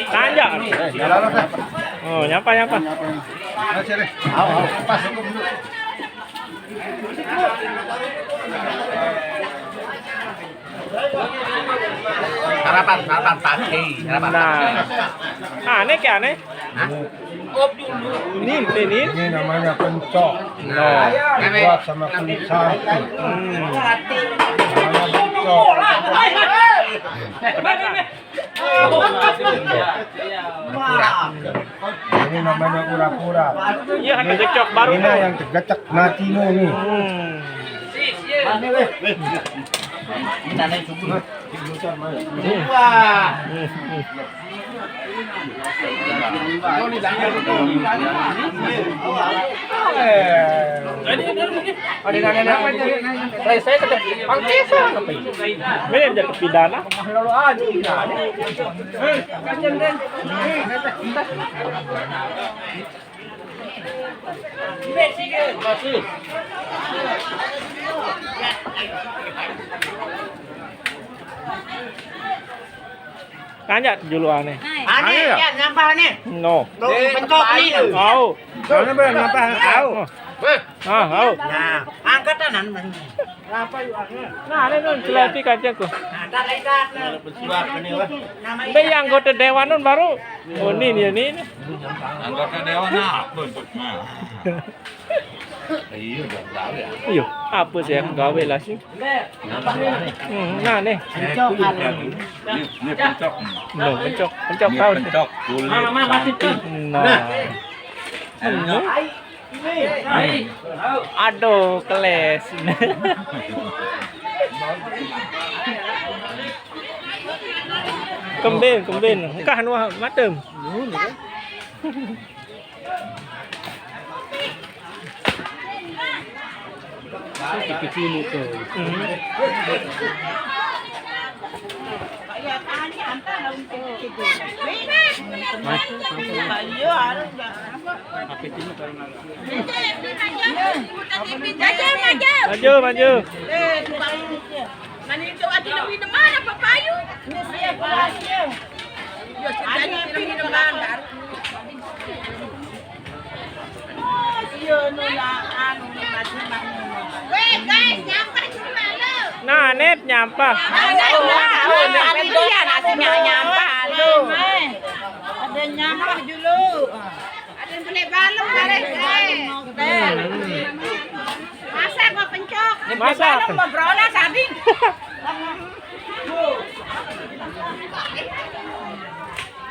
Tanya. Oh, nyapa. Harapan pagi. Nah, aneh kayak aneh. Ini namanya pencok. Buat sama kulit sapi. Namanya pencok. Ini namanya pura-pura. Iya, ada gecok baru. Ini yang tergecek matimu nih. Saya tetap pangkesa. Ini jadi pidana. Tanya dulu aneh. Aneh ya nyampah nih. No. Pencok nih. Tahu. Soalnya benar ngapa tahu. Tahu. Nah, angkatan Apa yuk akhirnya? Nah, ini tuh celati kaca tuh. Nah, tarikan. Ini yang anggota dewan nun baru. Oh, ini. Anggota dewan apa bentuknya? Iya, udah tahu ya. Iya, apa sih yang gawe lah sih? Nah, nih. Ini pencok. No, pencok tahu. Pencok kulit. Nah. Aduh, keles. Kembin. Kah nu matem. Kecil itu. Maju. Nah, net nyampah. Ada nyampah dulu. Ada yang beli balung balik. Masak kok pencok. Masak. Ngobrolnya sading.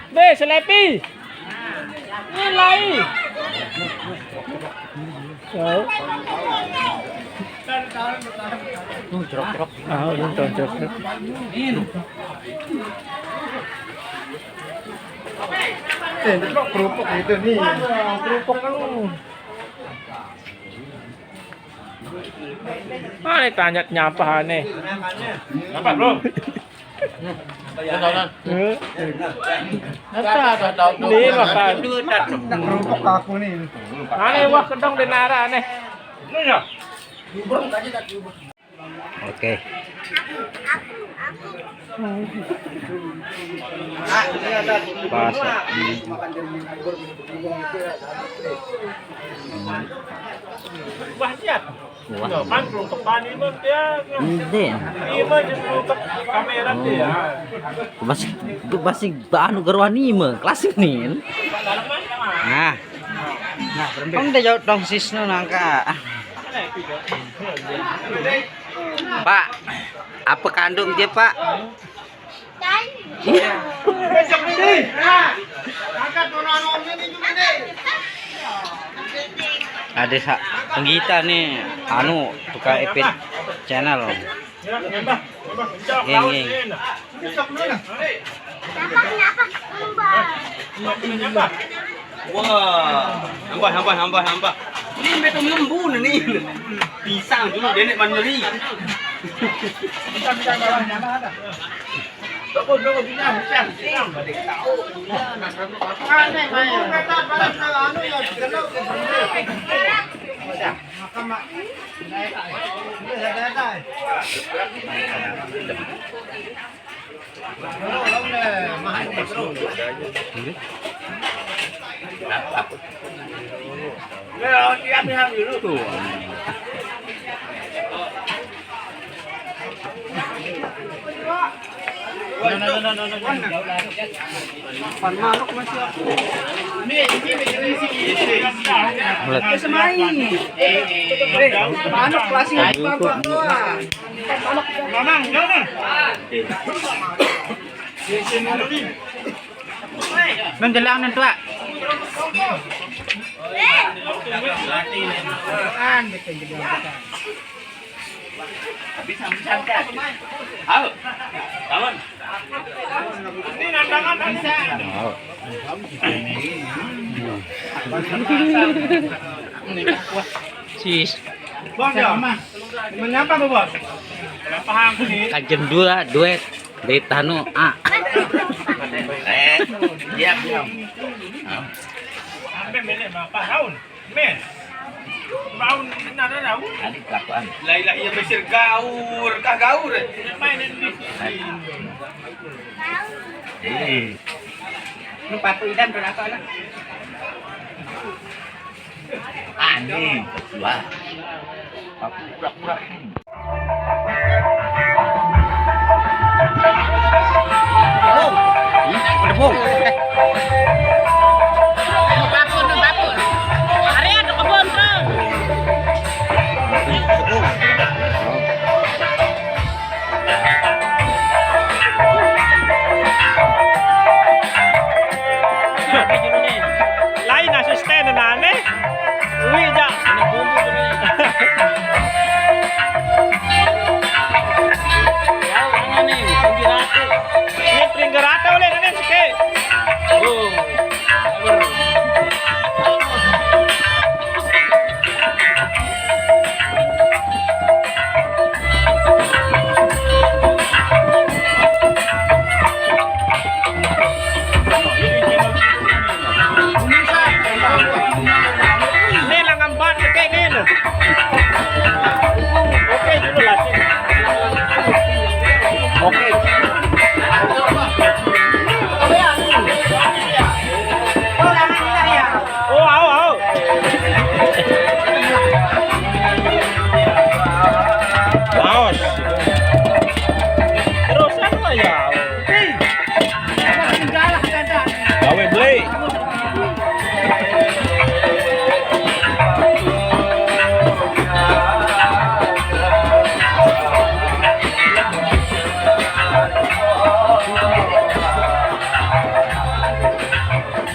Be, selepi. Nilai. Oh. Cerok. Ah, cerok. Ini kok kerupuk itu nih. Kerupuk kan. Ini tanya nyampah nih. Apa, Bro? Ini makan. Kerupuk aku nih. Aneh wah kedong denara aneh. Oke. Pasak. Wah siap. Kan untuk pani mah dia. Hindi. Ima untuk kamera dia. Masih anu garwani mah klasik nih. Nah. Kan udah jauh dong sisno nangka. Pak, apa kandung dia, Pak? Iya. Ada penggita nih, anu tukang epit channel. Geng. Wah, hamba. Ini betul lembu nih. Pisang dulu denek mandiri. Menjelang nanti Pak. Sis. Bos ya, mengapa bos? Paham ini. Kajem dua duet dari Tanu A. Diam. Sampai menek apa tahun? Men. Tahun nada tahu. Adik kelakuan. Laila iya besir gaur, kah gaur. Mainin di. Lupa idan berapa lah? Aneh. Wah. Aku pura-pura. Berdebung. Dapur. Hari ada kebun tuh. Lain asisten na aneh. Uwi aja. Ini Pringgerata oleh nanti sikit. Ini lang ang bat kayak gini. Oke dulu lah sih. Oke. Oh, au. Laos. Terus apa ya? Gawe beli.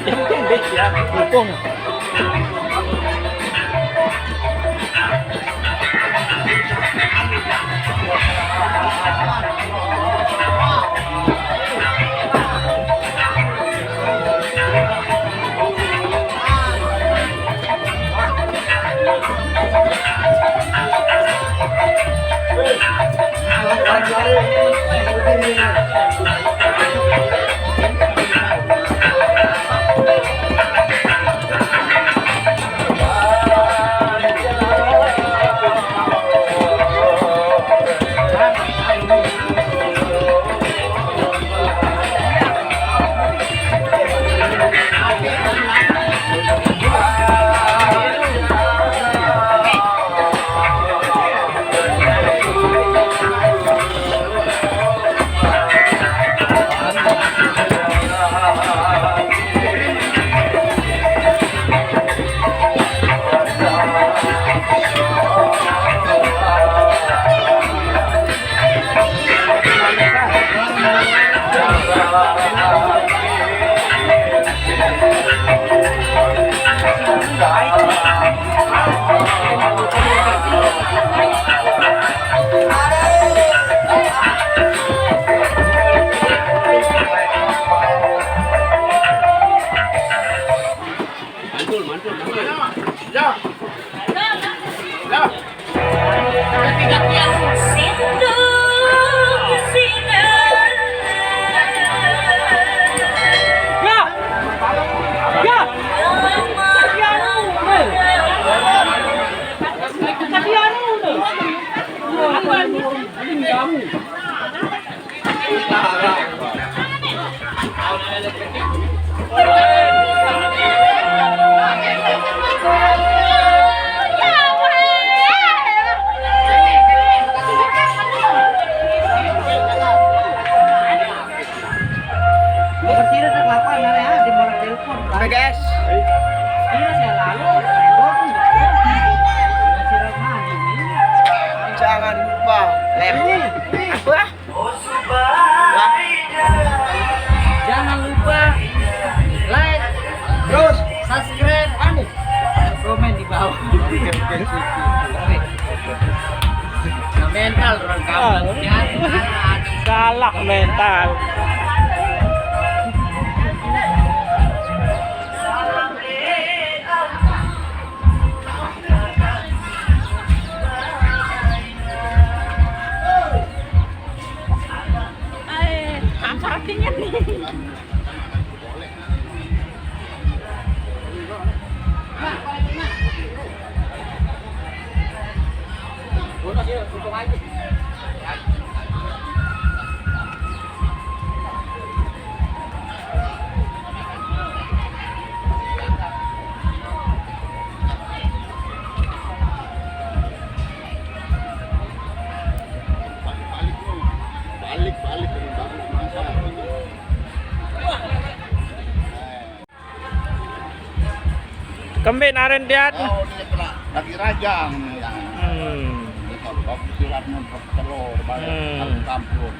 Yang penting deh ya, dukung. Oke guys. Jangan lupa apa? Jangan lupa like, Terus subscribe, komen di bawah. Mental rekaman. Salah mental. Apa artinya nih? Kembali naren dia. Oh, dia pernah lagi rajang ya. Kalau silat numpuk telur balik kampung.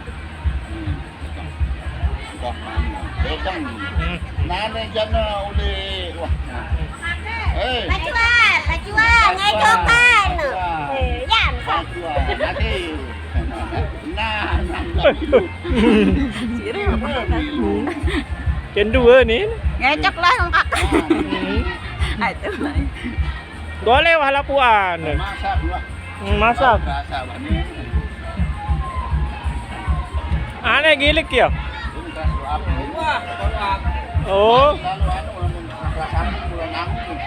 Wah, bedang. Nane jana uli. Wah. Pacuan, ngay copan. Yan, Nanti. Nah, Cendu ni. ngecek lah yang kakak. Itu lah. Goleh wah lapuan. masak dua. Masak. Rasa bani. Aneh gilik ya. Wah, Oh. lalu rasa bulan angin.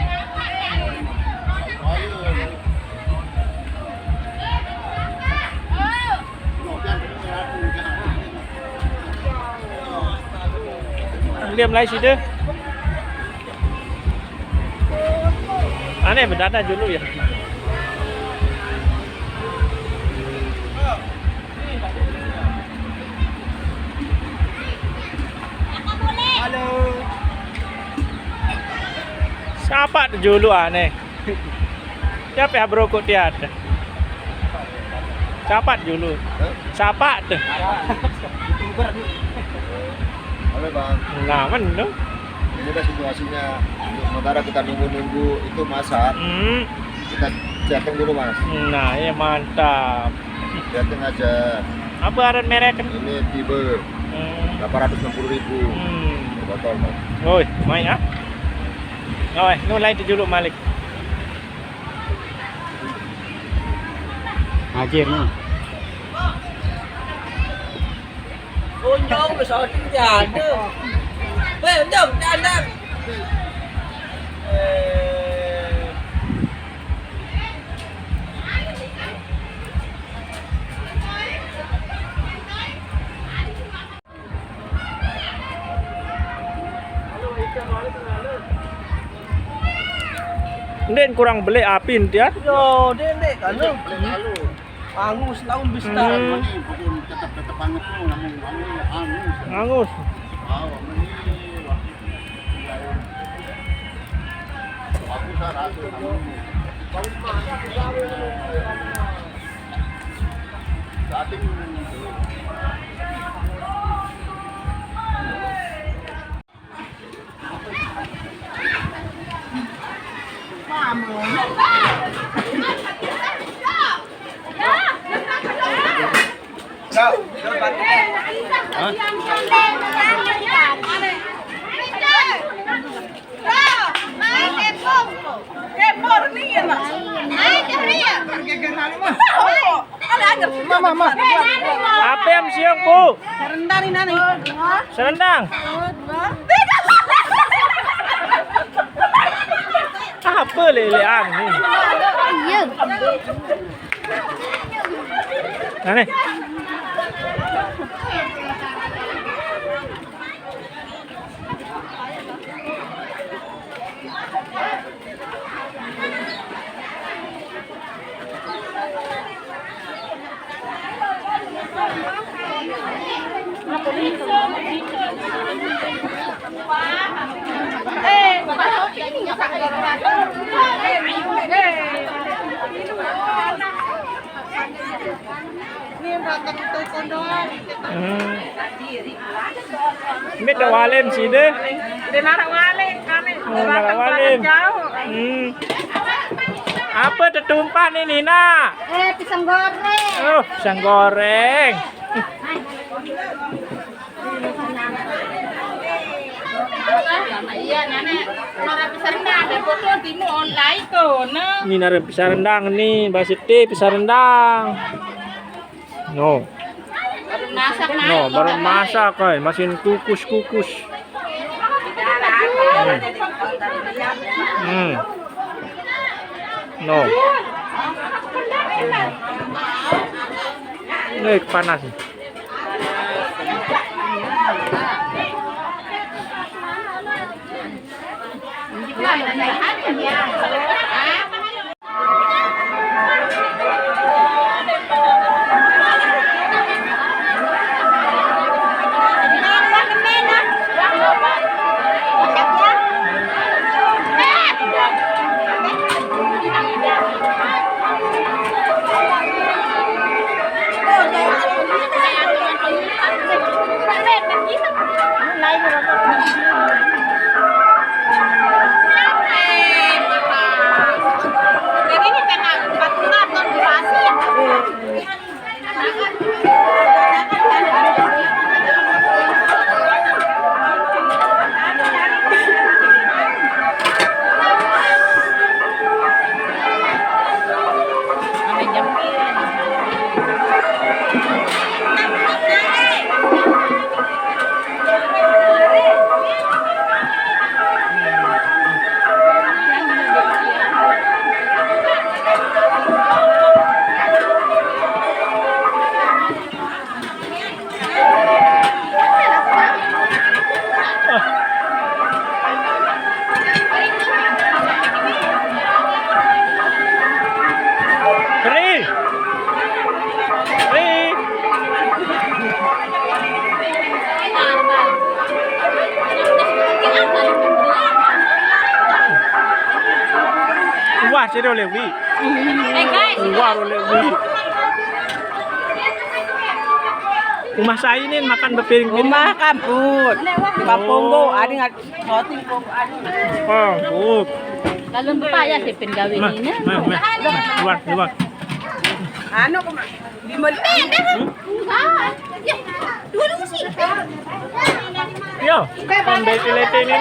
Liam lai sih deh. Aneh berdana dulu ya. halo. Siapa tu dulu aneh? Siapa yang berokok dia ada? Siapa dulu? Siapa tu? Halo bang, Nah, mana? ini udah situasinya. Untuk sementara kita nunggu-nunggu itu masak. Kita chatting dulu mas. Nah, ya mantap. Chatting aja. Apa aran merek? Ini tibe 860.000 botol mas. Oi, main ah. Oi, nu lain tu dulu Malik. Hajar nih. Unjung besar tidak ada. Unjung tidak ada. Nden kurang beli api dia. Yo, dendek kan lu. Angus tahun bisa. Tetap angus tu, namun angus. Angus. Aku sarap. Dating Apa yang siang, Bu? Serendang ini nani. Serendang. Apa lelean ni? Iya. Aneh. Mita walin sih deh. Dia narak walik kami. Narak walin. Apa tertumpah nih Nina? Pisang goreng. Oh, pisang goreng. Iya, nenek. Narak pisang rendang ada foto timu online tuh, nah. Ini narik pisang rendang nih, Mbak Siti pisang rendang. No. Baru masak nah. No, baru masak kan, masih kukus. No. Ini panas. Wah, sih boleh wi. Wah, boleh wi. Rumah saya ini makan berpiring-piring. Rumah kamput. Kaponggo, ada nggak roti ponggo ada. Oh, Kalau pepaya sih penggawe ini. Luar. Ano kung di mo dua sih. Yo, pambay pilete ini.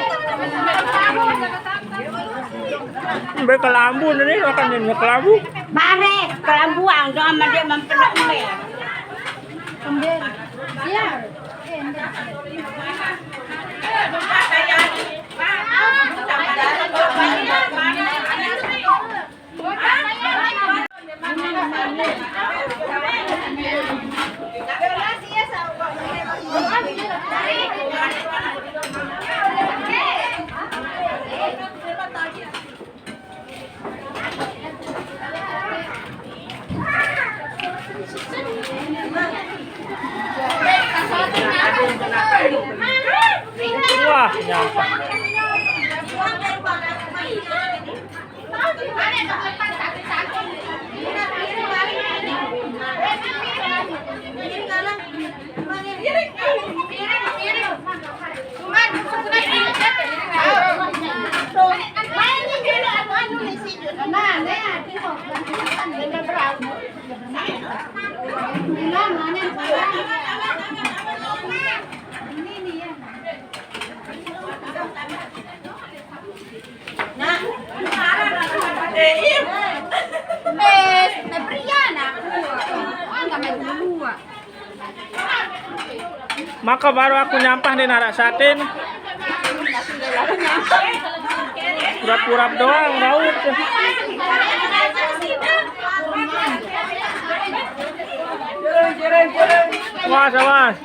Mbak kelambu nih, makan yang kelambu. Pare, kelambuang doang sama dia mempelok me. Iya. Wah, nyampah. Maka baru aku nyampah di narak satin. Purap-purap doang, raut. Mas, awas.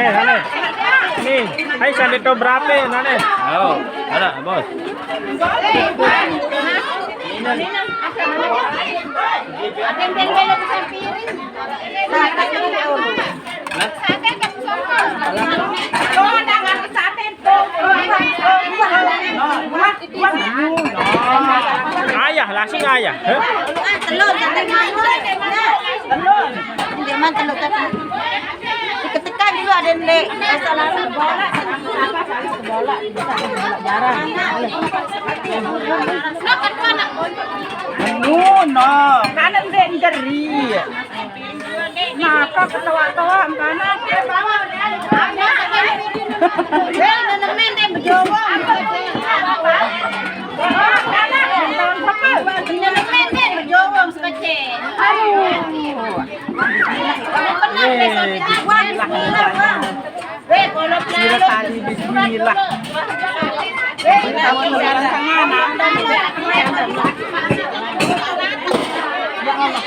Nane. Nih, hai sandito berapa nane? Oh, ada bos. Ayah, langsung ayah. Telur, jangan telur. Diketekan dulu ada ndek. Masalah bola, jarang. Kanan ndek dari. Nah, kok ketawa-tawa mana? Nenek ndek berjowo.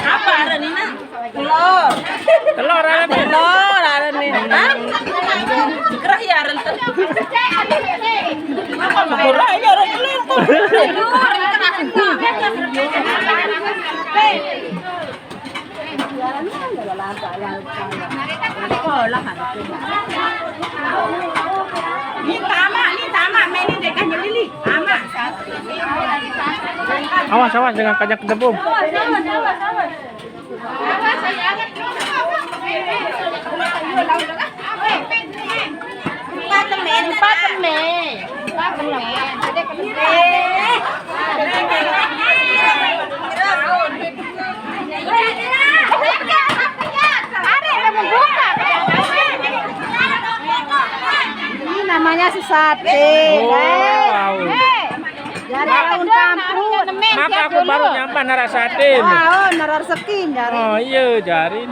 Apa ada Nina? Telur ada nih. Telur ada Nina. Gerah ya renteng. Gerah ya Awas dengan kajak tepung. Ini namanya si sate. Dari daun campur. Maka aku baru nyampe narak sate. Oh, narar sekin jari. Oh iya jarin.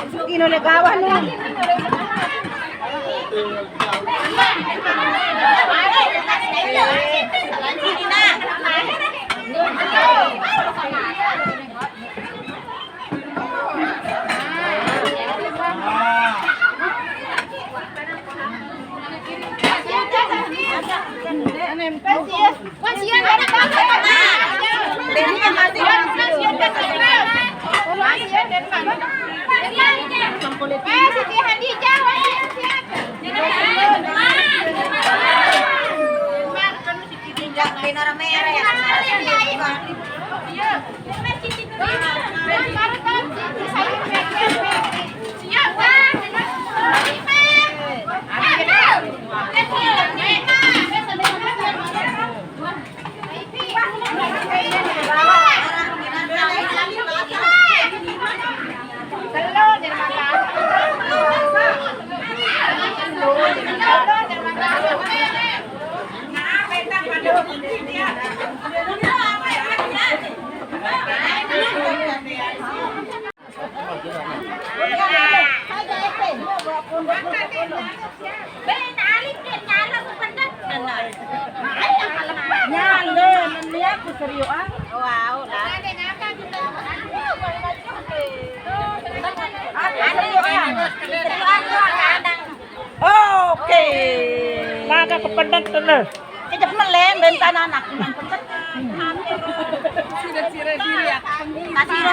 Sekin oleh kawan nih. Oke. Maka kepedet tenan. Kejap melem bentan anak.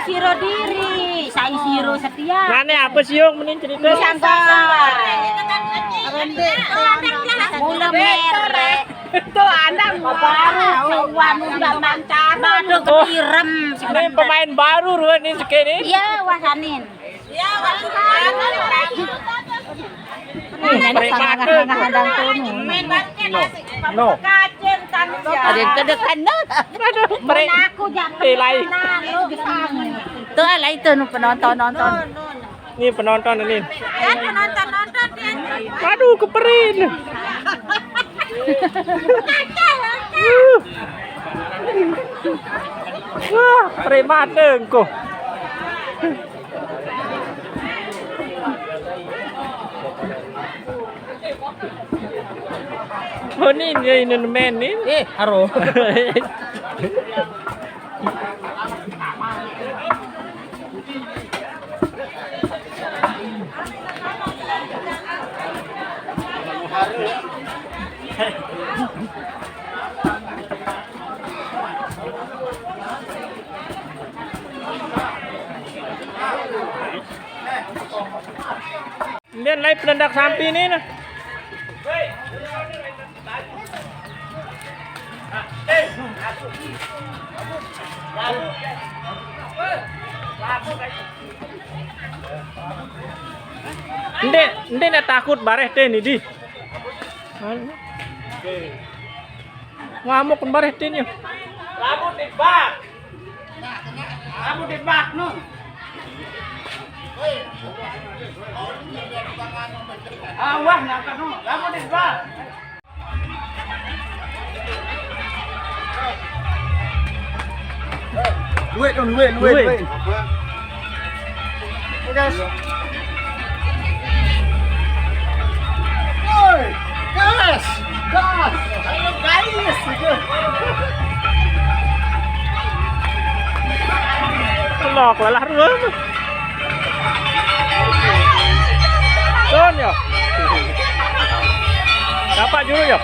Siro diri, saya siro setia. Nane apa sih yang mending cerita? Sanggar. Mula merek. Tuh andang baru, wanu udah mancar. Baru kepirem. Ini pemain baru ruan ini sekini. Iya, wasanin. Iya, wasanin. No. Ada yang kedekan no. Aku jangan. Tuh lah itu penonton. Ini penonton ini. Kan penonton Aduh keperin. Wah, premat engko. Oh ni men ni. Haro. Dia lain pendak sampi ni nah. Ndek nak takut bareh teh ni di. Ngamuk bareh teh ni. Rambut di bak. Rambut di bak nu. Wah nak nu. Rambut di bak. Duit dong, duit. Guys. Oi, gas. Ayo guys. Lọc là lát nữa. Đơn nhở. Dapat dulu ya.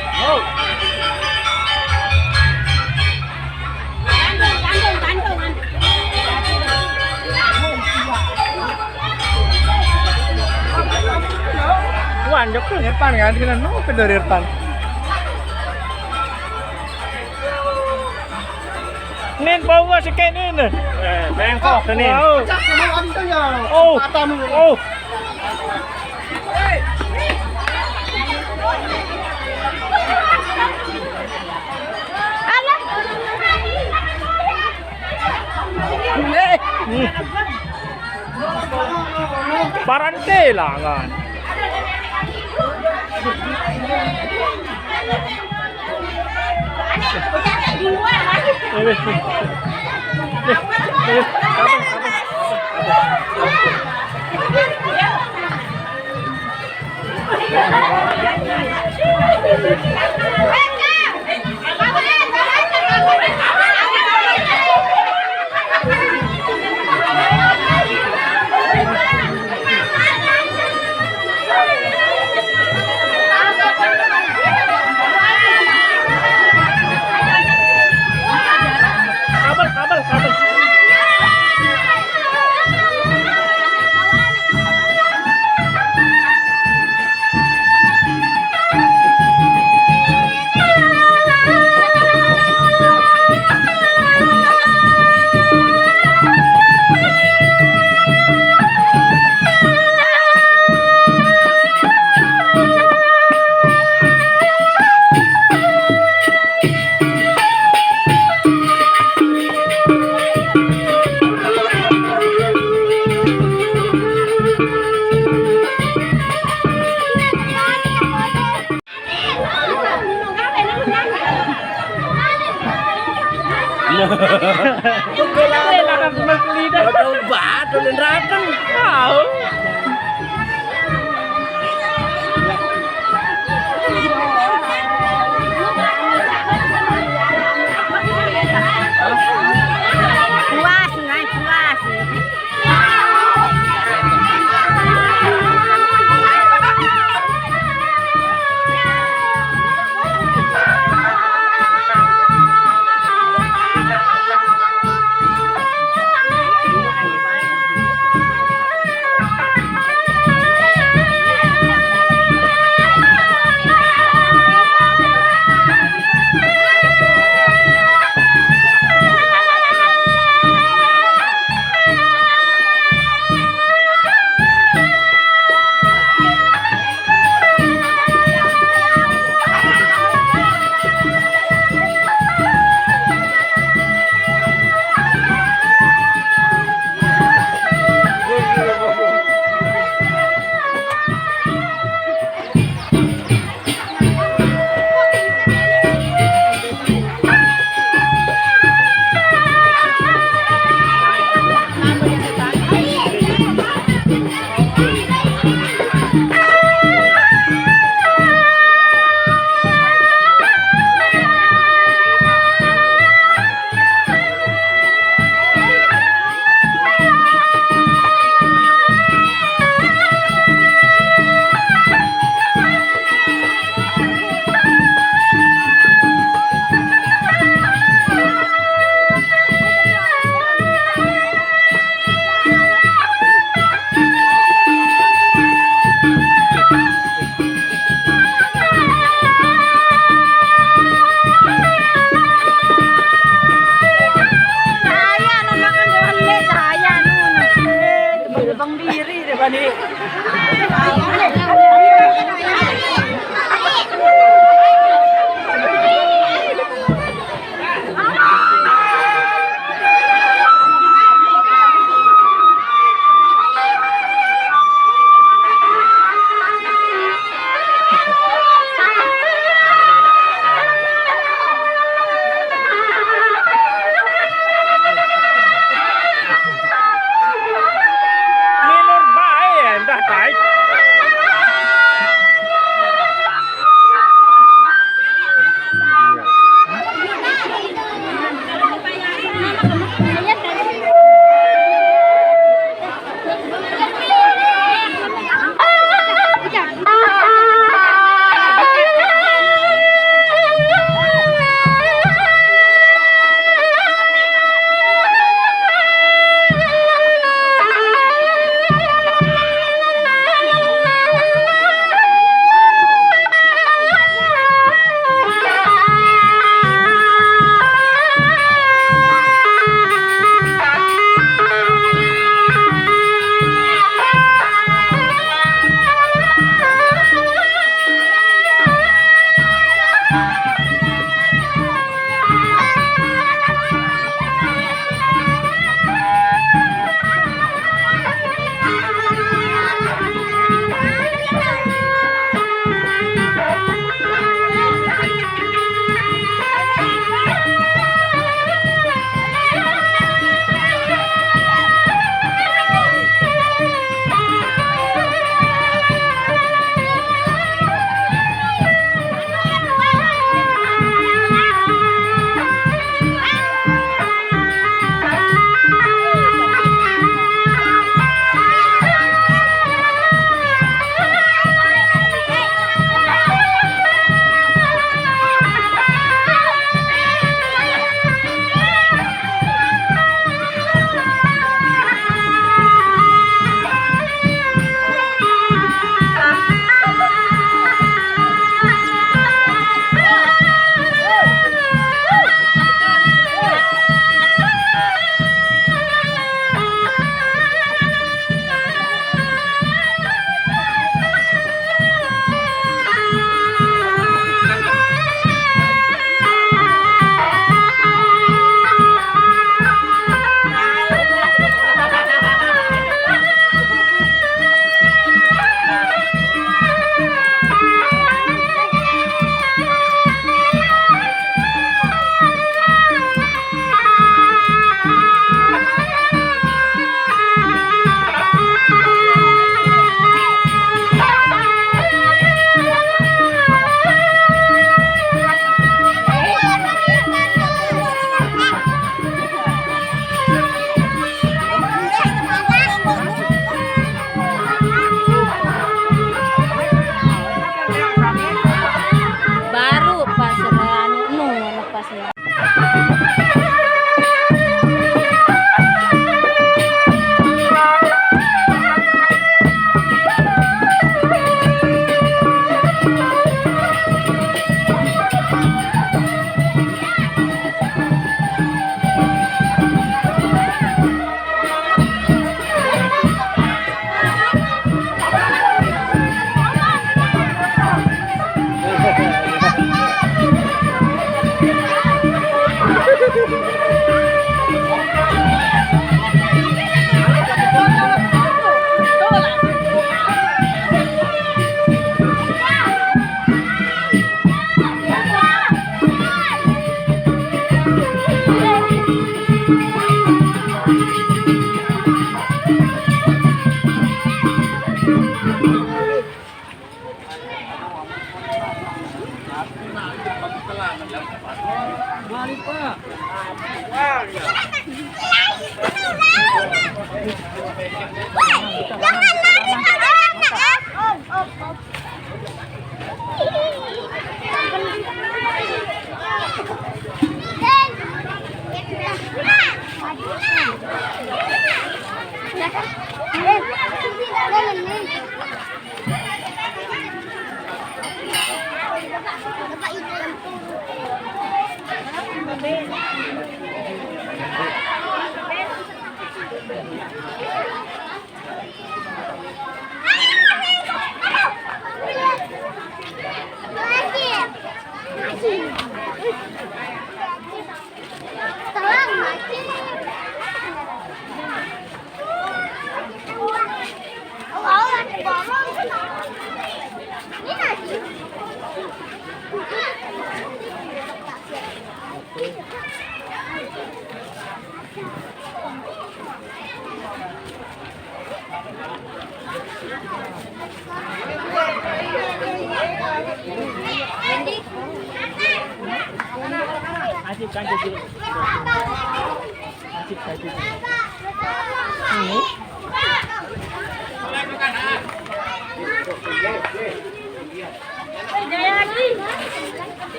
Wan jok ke depan kan kita no ke dari depan. Nen bawa sikit ni. Bengkok ni. Oh. Oh. Barante lah kan.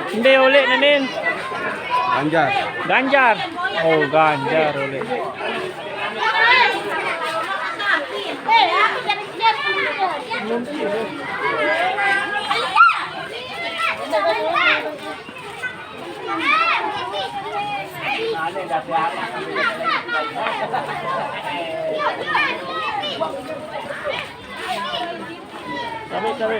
Hindi uli na nin. Ganjar. Ganjar. Oh, Ganjar uli. Sabi.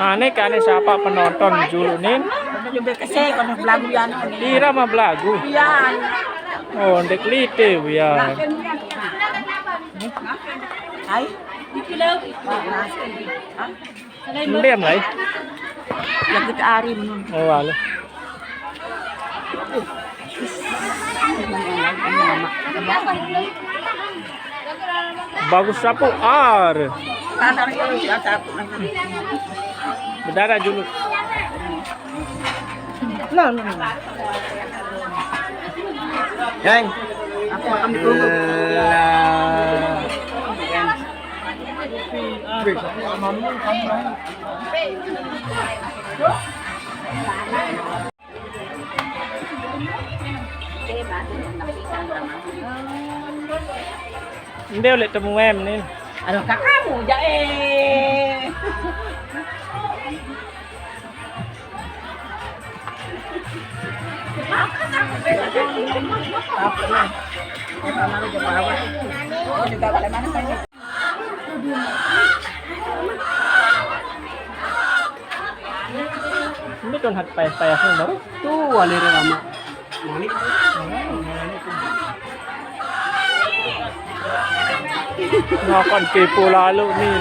Aneh kan siapa penonton julunin? Kasi kung nag-vlog yan. Tira mah belagu. Yan. Oh, ndek lite ya. Ay, ikilaw. Ndem lai. Yang kita ari mo. Oh, wala. Bagus sapu ar. Berdarah dulu. Yang. Ako kami tunggu. Hindi ulit temu em nih. Ano ka kamu ja eh. Ini kan hat payah sih baru. Tuh, wali rama. Ngakan kepo lalu nih.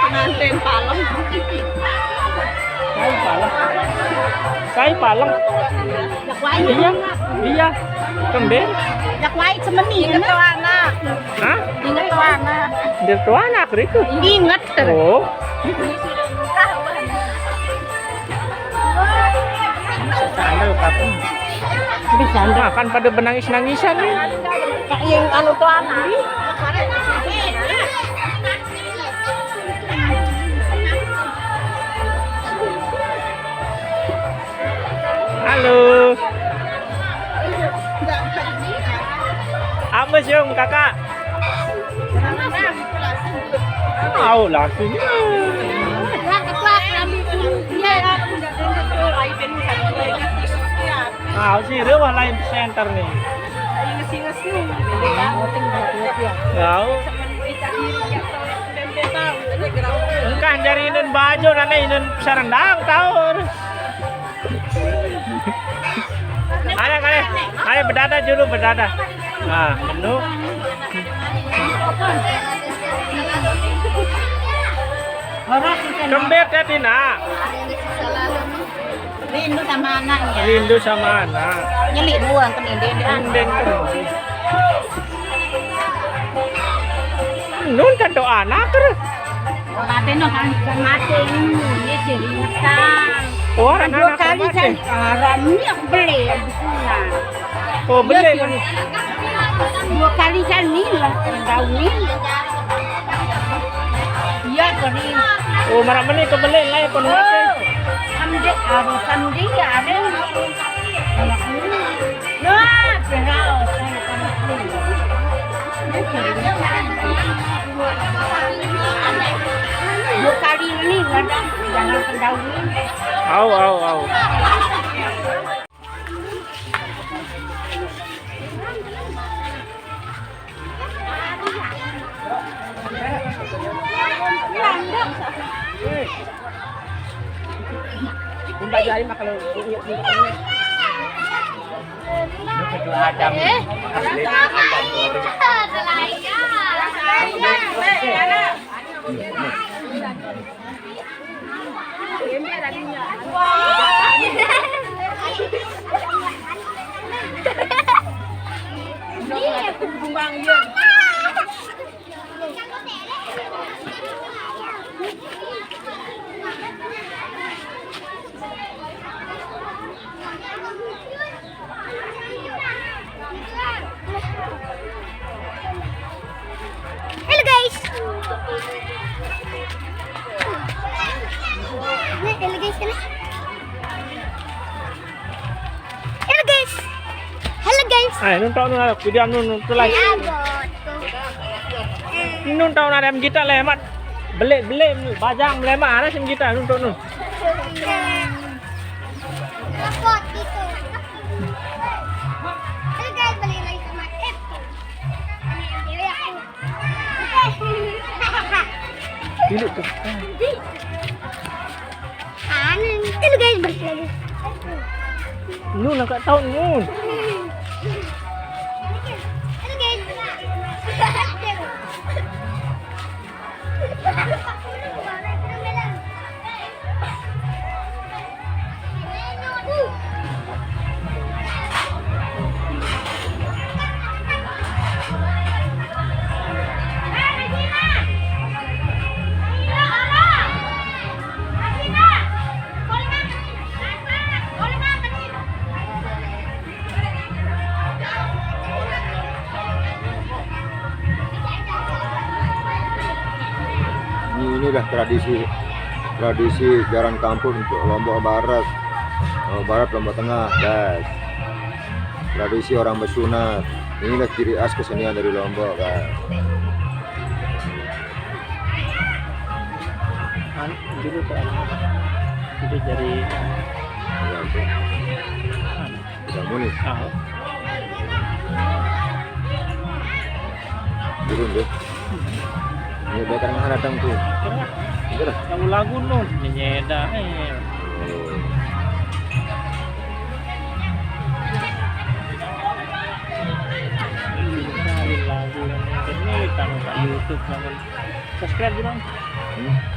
Pengantin palang. Cái palang. Iya, iya. Kemben. Yak wae semeni inget to anak. Hah? Inget to anak. Dia tuh anak itu. Inget terus. Oh. Sana kapung. Makan pada benangis-nangisan nih. Yang anu tuh anak. Halo. Apa sih kakak? Tahu langsung. Tahu sih, rumah lain center nih. Tahu. Engkau jari inen baju, nanti inen sarendang tahu. Ayo berdada dulu berdada. Nah, menu. Kembir ya Tina. Rindu sama anaknya. Rindu sama anak. Nyelik buang ke inden. Nun kan doa anak terus. Mati no kan mati ini cerita. Oh, anak Kali kan ini aku beli bukunya. Oh, beli kan. 2 kali kan ini lah kawin. Iya kering. Oh, marah meni kebeli lah ya penuh. Sampai dia ada. Nah, perau saya dua kali ini kadang jangan pendahuluin. Au. Bunda jari mah kalau Adam. Hello guys. Hello guys. Hello guys. Hello guys. Ay, nun tahu nun video nun tu lagi. Nun tahu ada kita lemat. Beli bajang lemat ada sim kita nun tahu nun. Repot itu. Hello guys, balik lagi sama Ep. Ini aku. Dulu tuh. Hello guys, balik lagi. Nun enggak tahu nun. Hello guys. Ini udah tradisi jalan kampung untuk Lombok Barat, Lombok Tengah, guys. Tradisi orang bersunat. Inilah ciri khas kesenian dari Lombok, guys. Dulu tuh. Itu jadi Udah muni. Turun deh. Ini bakar mana datang tuh? Tahu lagu nun nyeda. Lagu ini tahu kat YouTube jangan subscribe dulu.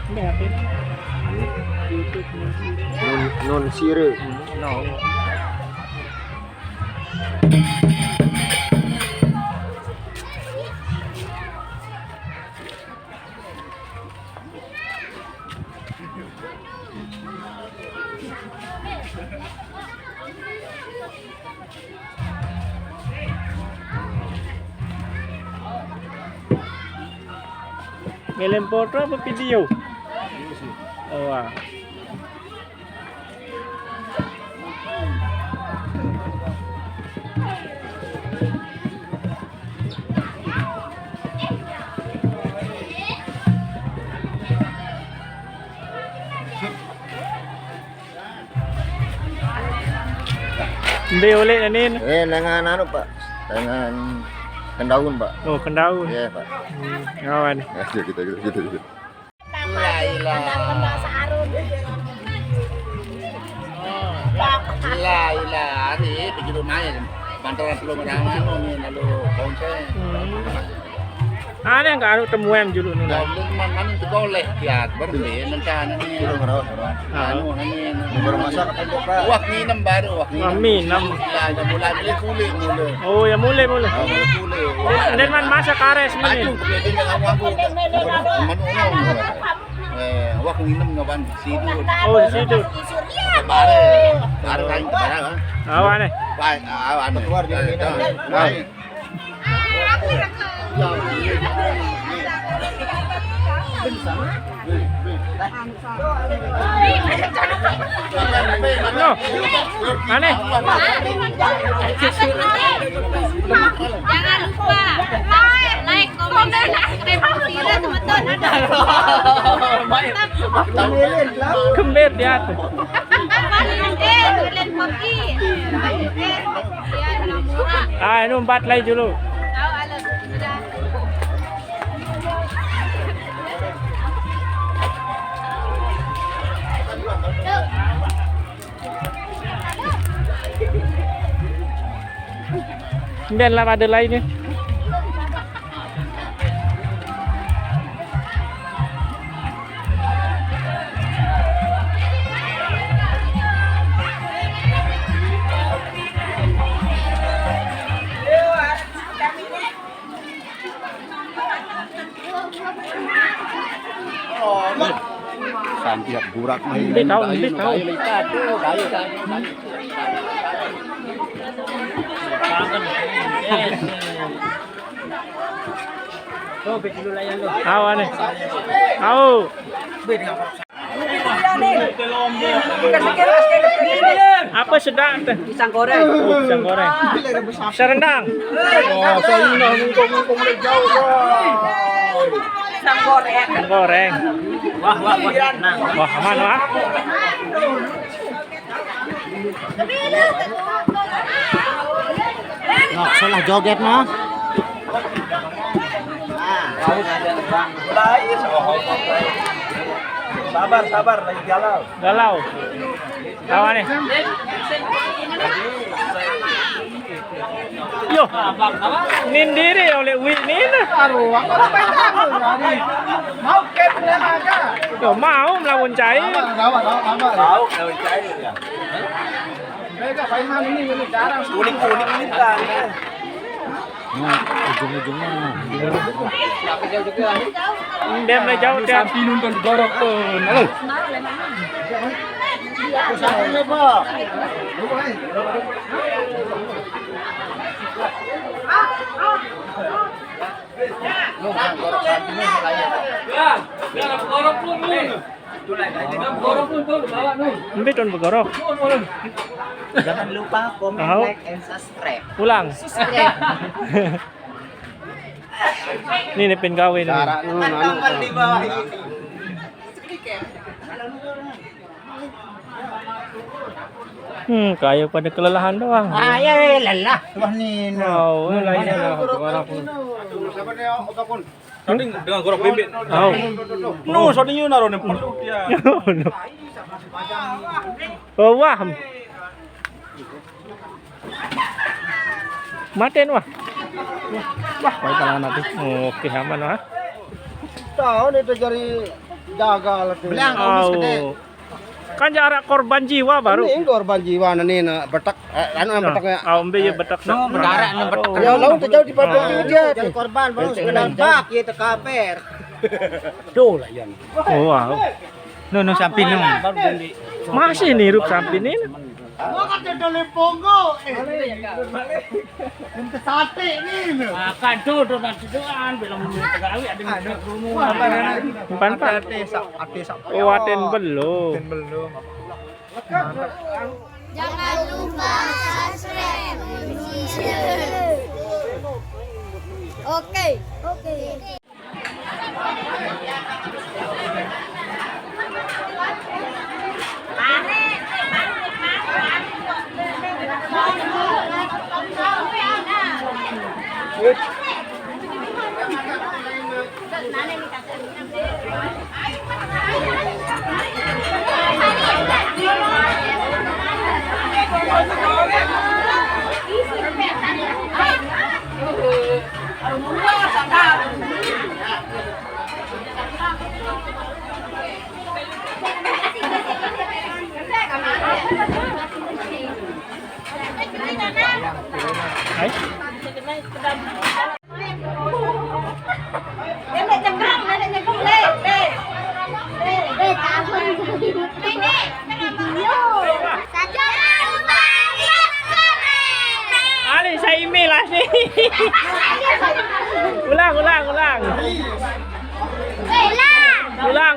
Ini HP YouTube Non sire. No. Ngirim foto apa video? Oh, wah. Ambil oleh Nanin. Dengan anu Pak, dengan kendaun Pak. Oh, kendaun. Iya Pak. Kawan. Ya, gitu. Ila hari begitu main bantaran belum ada anu lalu konsen. Aneh enggak anu temuan dulu nih. Dan man itu boleh ya berbeli rencana ini. Anu ini Baru masak apa Pak? wak minum baru wak Mami, nam. Ya jam mulai beli kulit mulu. Oh, ya mulai. Kulit. Dan man masak kares Maju ini. ke dengan aku. Wak minum ngawan situ. Oh, di situ. Baru lain kepada. Awan nih. Baik, awan. Keluar dia minum. Baik. No. Aneh. Jangan lupa like, komen, subscribe, share teman-teman ada. Kembir dia tuh. Kalian pergi. Ya, murah. Ah, ini 4 lagi dulu. Tahu alat sudah. Biarlah ada lainnya. Sampai burak main. Lebih tahu. Awan nih. Au. Apa sedang teh? Pisang goreng. Pisang goreng. Serendang. Wah, saya ngomong jauh. Pisang goreng. Pisang goreng. Wah. Nah. Wah, aman wah. Nah, salah joget mah. Sabar lagi galau. Galau. Awan nih. Yo, nindiri oleh Wi Nina. Mau kepnya aja. Yo, mau melawan cair. Tahu kalau cair ya. Mereka paiman ini jarang. Kuning ini kan. Dia mulai jauh dia. Sampai nonton gorok tuh. Halo. Sampai Pak. Nanti tuan bergorok. Jangan lupa komen, Tahu. like, and subscribe. Pulang. Ini pin gawe nih. Teman-teman di bawah ini. Kayak pada kelelahan doang. Ya lelah. Wah nih. Wow, lainnya lah gorok. Shooting dengan gorok bebek. Oh. No, shooting yun naroon ng perut ya. Oh, wah. Maten wah. Wah, baik pala natin. Oke, aman wah. Tahu nih terjadi gagal tuh. Bilang Oh. Kan jarak korban jiwa baru. Ini korban jiwa nih betak anu betaknya. Ambe ya betak. Berdarah nih betak. Ya lalu terjauh di papel dia. Jadi korban baru sekedar bak ya tekaper. Duh lah yan. Oh, wow. No samping no. Masih nih ruk samping ini. Mau kata dole pongo. Untuk sate ni. Makan tu nanti doan belum tegawi ada rumah. Pan Pak. Ate sak. Oh, aten belum. Jangan lupa subscribe. Share. Oke. Ali saya email lah ni. Ulang. Bella. Ulang.